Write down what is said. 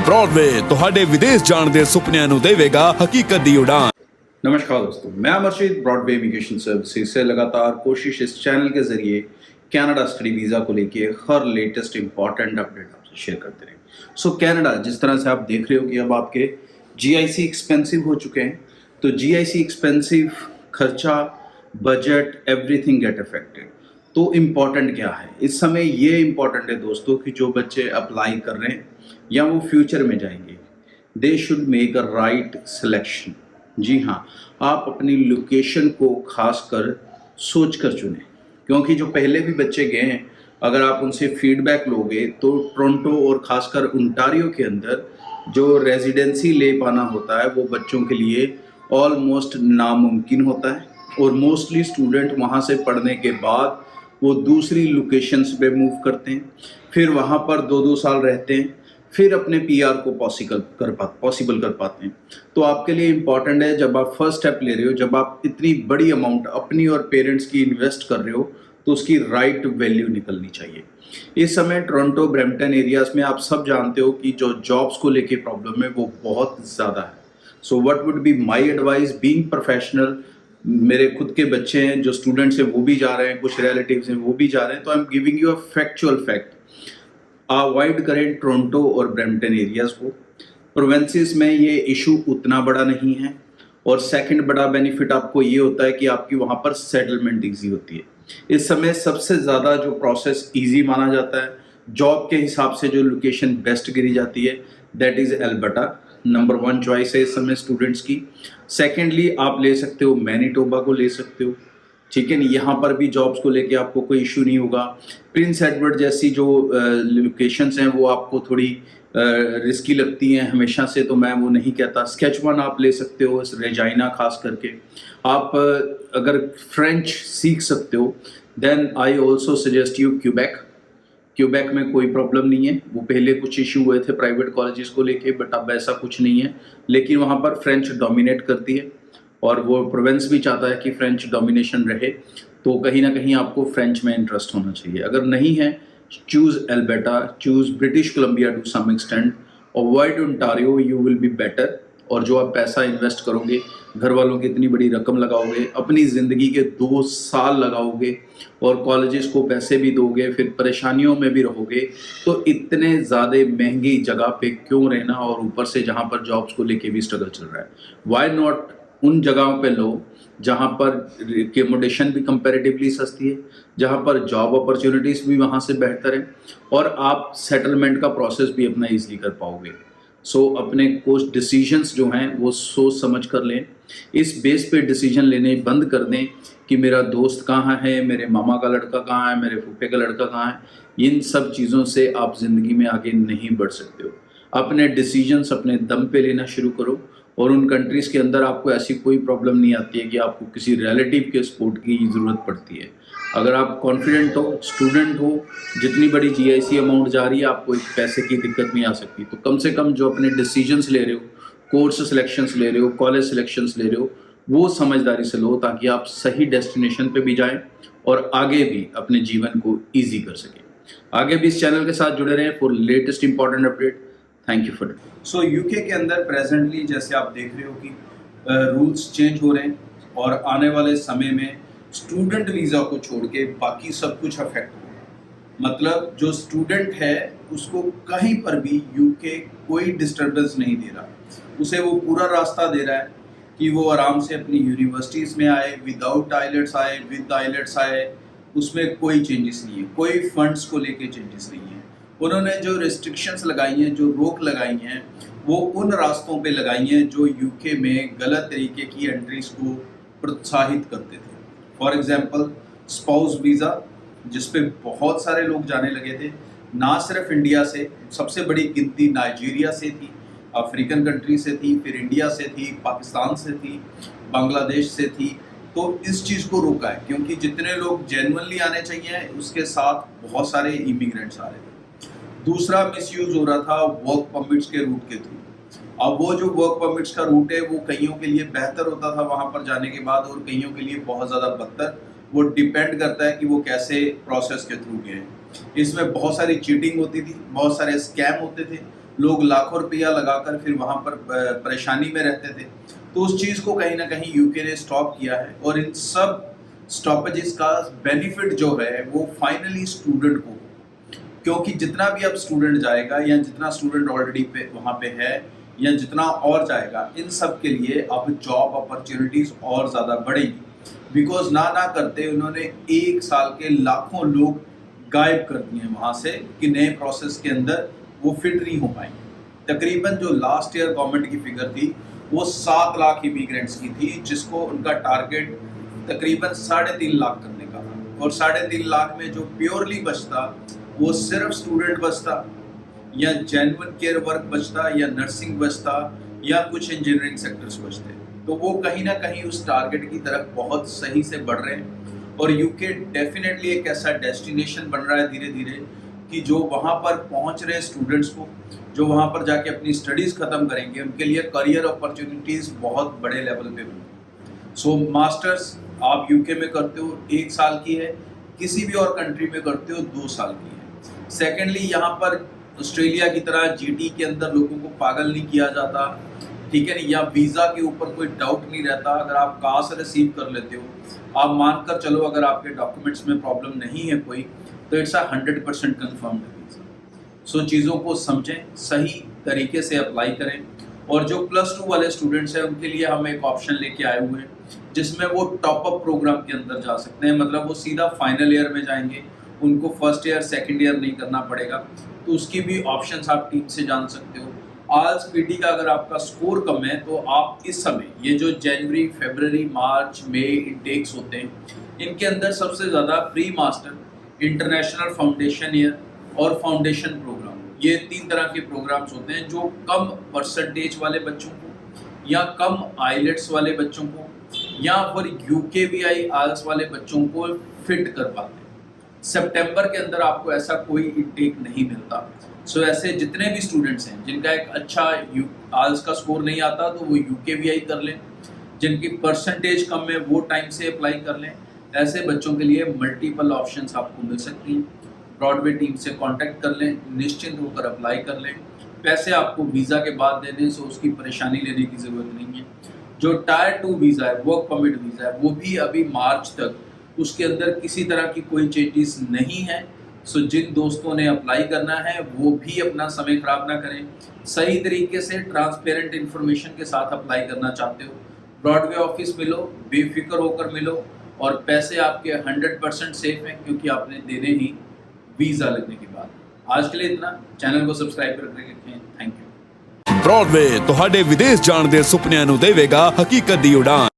Broadway ਤੁਹਾਡੇ ਵਿਦੇਸ਼ ਜਾਣ ਦੇ ਸੁਪਨਿਆਂ ਨੂੰ ਦੇਵੇਗਾ ਹਕੀਕਤ ਦੀ ਉਡਾਨ। नमस्कार दोस्तों, मैं अमरशीद ब्रॉडवे इमिग्रेशन सर्विसेज से लगातार कोशिश इस चैनल के जरिए कनाडा स्टडी वीज़ा को लेके हर लेटेस्ट इंपॉर्टेंट अपडेट आपसे शेयर करते रहें। सो कनाडा जिस तरह से आप देख रहे हो कि अब आपके जीआईसी एक्सपेंसिव हो चुके हैं, तो जीआईसी एक्सपेंसिव, खर्चा, बजट, एवरीथिंग गेट अफेक्टेड। तो इम्पॉर्टेंट क्या है इस समय? ये इम्पॉर्टेंट है दोस्तों कि जो बच्चे अप्लाई कर रहे हैं या वो फ्यूचर में जाएंगे, they should make a right selection. जी हाँ, आप अपनी लोकेशन को खासकर सोच कर चुनें, क्योंकि जो पहले भी बच्चे गए हैं, अगर आप उनसे फीडबैक लोगे तो टोरंटो और खासकर ओंटारियो के अंदर जो रेजिडेंसी ले पाना होता है वो बच्चों के लिए ऑलमोस्ट नामुमकिन होता है। और मोस्टली स्टूडेंट वहाँ से पढ़ने के बाद वो दूसरी लोकेशंस पे मूव करते हैं, फिर वहाँ पर 2-2 साल रहते हैं, फिर अपने पीआर को पॉसिबल कर पाते हैं। तो आपके लिए इम्पॉर्टेंट है, जब आप फर्स्ट स्टेप ले रहे हो, जब आप इतनी बड़ी अमाउंट अपनी और पेरेंट्स की इन्वेस्ट कर रहे हो, तो उसकी राइट वैल्यू निकलनी चाहिए। इस समय टोरंटो, ब्रैम्पटन एरियाज में आप सब जानते हो कि जो जॉब्स को लेके प्रॉब्लम है वो बहुत ज़्यादा है। So what would be my advice, being professional, मेरे खुद के बच्चे हैं जो स्टूडेंट्स हैं वो भी जा रहे हैं, कुछ रिलेटिव्स हैं वो भी जा रहे हैं, तो I am giving you a factual fact. Avoid करें टोरंटो और ब्रैम्पटन एरियाज को। प्रोविंसेस में ये इशू उतना बड़ा नहीं है। और सेकंड बड़ा बेनिफिट आपको ये होता है कि आपकी वहाँ पर सेटलमेंट ईजी होती है। इस समय सबसे ज़्यादा जो प्रोसेस ईजी माना जाता है, जॉब के हिसाब से जो लोकेशन बेस्ट गिरी जाती है, that is Alberta. Number 1 choice है इस समय स्टूडेंट्स की। सेकेंडली आप ले सकते हो मैनीटोबा को ले सकते हो, ठीक है। यहाँ पर भी जॉब्स को लेके आपको कोई इशू नहीं होगा। प्रिंस एडवर्ड जैसी जो लोकेशंस हैं वो आपको थोड़ी रिस्की लगती हैं हमेशा से, तो मैं वो नहीं कहता। स्केचवन आप ले सकते हो, रेजाइना खास करके। आप अगर फ्रेंच सीख सकते हो, then I also suggest you Quebec. Quebec में कोई प्रॉब्लम नहीं है। वो पहले कुछ इशू हुए थे प्राइवेट कॉलेजेस को लेके, बट अब ऐसा कुछ नहीं है। लेकिन वहाँ पर फ्रेंच डोमिनेट करती है और वो प्रोविंस भी चाहता है कि फ्रेंच डोमिनेशन रहे, तो कहीं ना कहीं आपको फ्रेंच में इंटरेस्ट होना चाहिए। अगर नहीं है, choose Alberta, choose British Columbia to some extent, avoid Ontario, you will be better. और जो आप पैसा इन्वेस्ट करोगे, घर वालों की इतनी बड़ी रकम लगाओगे, अपनी ज़िंदगी के 2 साल लगाओगे और कॉलेजेस को पैसे भी दोगे, फिर परेशानियों में भी रहोगे, तो इतने ज़्यादा महंगी जगह पे क्यों रहना? और ऊपर से जहाँ पर जॉब्स को लेके भी स्ट्रगल चल रहा है। वाई नॉट उन जगहों पे लो जहाँ पर एकोमोडेशन भी कंपैरेटिवली सस्ती है, जहाँ पर जॉब अपॉर्चुनिटीज़ भी वहाँ से बेहतर है, और आप सेटलमेंट का प्रोसेस भी अपना ईजिली कर पाओगे। सो अपने कुछ डिसीजंस जो हैं वो सोच समझ कर लें। इस बेस पे डिसीजन लेने बंद कर दें कि मेरा दोस्त कहाँ है, मेरे मामा का लड़का कहाँ है, मेरे फूफे का लड़का कहाँ है। इन सब चीज़ों से आप ज़िंदगी में आगे नहीं बढ़ सकते हो। अपने डिसीजंस अपने दम पे लेना शुरू करो। और उन कंट्रीज़ के अंदर आपको ऐसी कोई प्रॉब्लम नहीं आती है कि आपको किसी रिलेटिव के सपोर्ट की ज़रूरत पड़ती है। अगर आप कॉन्फिडेंट हो, स्टूडेंट हो, जितनी बड़ी जीआईसी अमाउंट जा रही है, आपको एक पैसे की दिक्कत नहीं आ सकती। तो कम से कम जो अपने डिसीजंस ले रहे हो, कोर्स सिलेक्शंस ले रहे हो, कॉलेज सिलेक्शंस ले रहे हो, वो समझदारी से लो, ताकि आप सही डेस्टिनेशन पे भी जाएं और आगे भी अपने जीवन को ईजी कर सकें। आगे भी इस चैनल के साथ जुड़े रहें for latest important update. Thank you for it. So UK के अंदर प्रेजेंटली जैसे आप देख रहे हो कि रूल्स चेंज हो रहे हैं, और आने वाले समय में स्टूडेंट वीज़ा को छोड़ के बाकी सब कुछ अफेक्ट होगा। मतलब जो स्टूडेंट है उसको कहीं पर भी यूके कोई डिस्टर्बेंस नहीं दे रहा, उसे वो पूरा रास्ता दे रहा है कि वो आराम से अपनी यूनिवर्सिटीज़ में आए, विदाउट आइलेट्स आए, विद आइलेट्स आए, उसमें कोई चेंजेस नहीं है, कोई फंड्स को लेके चेंजेस नहीं है। उन्होंने जो रिस्ट्रिक्शंस लगाई हैं, जो रोक लगाई हैं, वो उन रास्तों पे लगाई हैं जो यूके में गलत तरीके की एंट्रीज को प्रोत्साहित करते थे। फॉर एग्जांपल स्पाउस वीज़ा, जिस पे बहुत सारे लोग जाने लगे थे, ना सिर्फ इंडिया से, सबसे बड़ी गिनती नाइजीरिया से थी, अफ्रीकन कंट्री से थी, फिर इंडिया से थी, पाकिस्तान से थी, बांग्लादेश से थी। तो इस चीज़ को रोका है, क्योंकि जितने लोग जेन्युइनली आने चाहिए उसके साथ बहुत सारे इमिग्रेंट्स आ रहे थे। दूसरा मिसयूज हो रहा था वर्क परमिट्स के रूट के थ्रू। अब वो जो वर्क परमिट्स का रूट है वो कईयों के लिए बेहतर होता था वहाँ पर जाने के बाद, और कईयों के लिए बहुत ज़्यादा बदतर। वो डिपेंड करता है कि वो कैसे प्रोसेस के थ्रू गए। इसमें बहुत सारी चीटिंग होती थी, बहुत सारे स्कैम होते थे, लोग लाखों रुपया लगाकर फिर वहाँ पर परेशानी में रहते थे। तो उस चीज़ को कहीं ना कहीं यूके ने स्टॉप किया है और इन सब स्टॉपेजेस का बेनिफिट जो है वो फाइनली स्टूडेंट को, क्योंकि जितना भी अब स्टूडेंट जाएगा या जितना स्टूडेंट ऑलरेडी पे वहाँ पे है या जितना और जाएगा, इन सब के लिए अब जॉब अपॉर्चुनिटीज और ज़्यादा बढ़ेगी। बिकॉज ना करते उन्होंने 1 साल के लाखों लोग गायब कर दिए हैं वहाँ से कि नए प्रोसेस के अंदर वो फिट नहीं हो पाएंगे। तकरीबन जो लास्ट ईयर गवर्नमेंट की फिगर थी वो 7 लाख इमिग्रेंट्स की थी, जिसको उनका टारगेट तकरीबन 3.5 लाख करने का था। और 3.5 लाख में जो प्योरली बचता वो सिर्फ स्टूडेंट बचता या जेन्युइन केयर वर्क बचता या नर्सिंग बचता या कुछ इंजीनियरिंग सेक्टर्स बचते। तो वो कहीं ना कहीं उस टारगेट की तरफ बहुत सही से बढ़ रहे हैं और यूके डेफिनेटली एक ऐसा डेस्टिनेशन बन रहा है धीरे धीरे कि जो वहाँ पर पहुँच रहे स्टूडेंट्स को, जो वहाँ पर जाके अपनी स्टडीज़ ख़त्म करेंगे, उनके लिए करियर अपॉर्चुनिटीज़ बहुत बड़े लेवल पे बनेंगी। सो मास्टर्स आप यूके में करते हो 1 साल की है, किसी भी और कंट्री में करते हो 2 साल की है। सेकेंडली यहाँ पर ऑस्ट्रेलिया की तरह जीटी के अंदर लोगों को पागल नहीं किया जाता, ठीक है नहीं, या वीज़ा के ऊपर कोई डाउट नहीं रहता। अगर आप कहाँ से रिसीव कर लेते हो, आप मानकर चलो अगर आपके डॉक्यूमेंट्स में प्रॉब्लम नहीं है कोई, तो इट्स 100% कन्फर्म्ड वीज़ा। सो चीज़ों को समझें, सही तरीके से अप्लाई करें। और जो +2 वाले स्टूडेंट्स हैं उनके लिए हम एक ऑप्शन लेके आए हुए हैं जिसमें वो टॉप अप प्रोग्राम के अंदर जा सकते हैं। मतलब वो सीधा फाइनल ईयर में जाएंगे, उनको फर्स्ट ईयर सेकेंड ईयर नहीं करना पड़ेगा। तो उसकी भी ऑप्शंस आप टीम से जान सकते हो। आज पीटी का अगर आपका स्कोर कम है तो आप इस समय ये जो जनवरी, फरवरी, मार्च, मई इनटेक्स होते हैं, इनके अंदर सबसे ज़्यादा pre master, international foundation year और फाउंडेशन प्रोग्राम, ये 3 तरह के प्रोग्राम्स होते हैं जो कम परसेंटेज वाले बच्चों को या कम आइलेट्स वाले बच्चों को या फिर UKVI IELTS वाले बच्चों को फिट कर पाते हैं। सितंबर के अंदर आपको ऐसा कोई इनटेक नहीं मिलता। सो ऐसे जितने भी स्टूडेंट्स हैं जिनका एक अच्छा IELTS का स्कोर नहीं आता तो वो UKVI कर लें, जिनकी परसेंटेज कम है वो टाइम से अप्लाई कर लें। ऐसे बच्चों के लिए मल्टीपल ऑप्शंस आपको मिल सकती हैं। ब्रॉडवे टीम से कांटेक्ट कर लें, निश्चिंत होकर अप्लाई कर लें। पैसे आपको वीज़ा के बाद देने से उसकी परेशानी लेने की ज़रूरत नहीं है। जो टायर 2 वीज़ा है, वर्क परमिट वीज़ा है, वो भी अभी मार्च तक उसके अंदर किसी तरह की कोई चेंजेस नहीं है। सो जिन दोस्तों ने अप्लाई करना है वो भी अपना समय खराब ना करें, सही तरीके से ट्रांसपेरेंट इन्फॉर्मेशन के साथ अप्लाई करना चाहते हो, ब्रॉडवे ऑफिस मिलो, बेफिक्र होकर मिलो और पैसे आपके 100% सेफ हैं क्योंकि आपने देने ही वीज़ा लगने के बाद। आज के लिए इतना। चैनल को सब्सक्राइब करके रखें। Thank you. ब्रॉडवे ਤੁਹਾਡੇ ਵਿਦੇਸ਼ ਜਾਣ ਦੇ ਸੁਪਨਿਆਂ ਨੂੰ ਦੇਵੇਗਾ ਹਕੀਕਤ ਦੀ ਉਡਾਨ।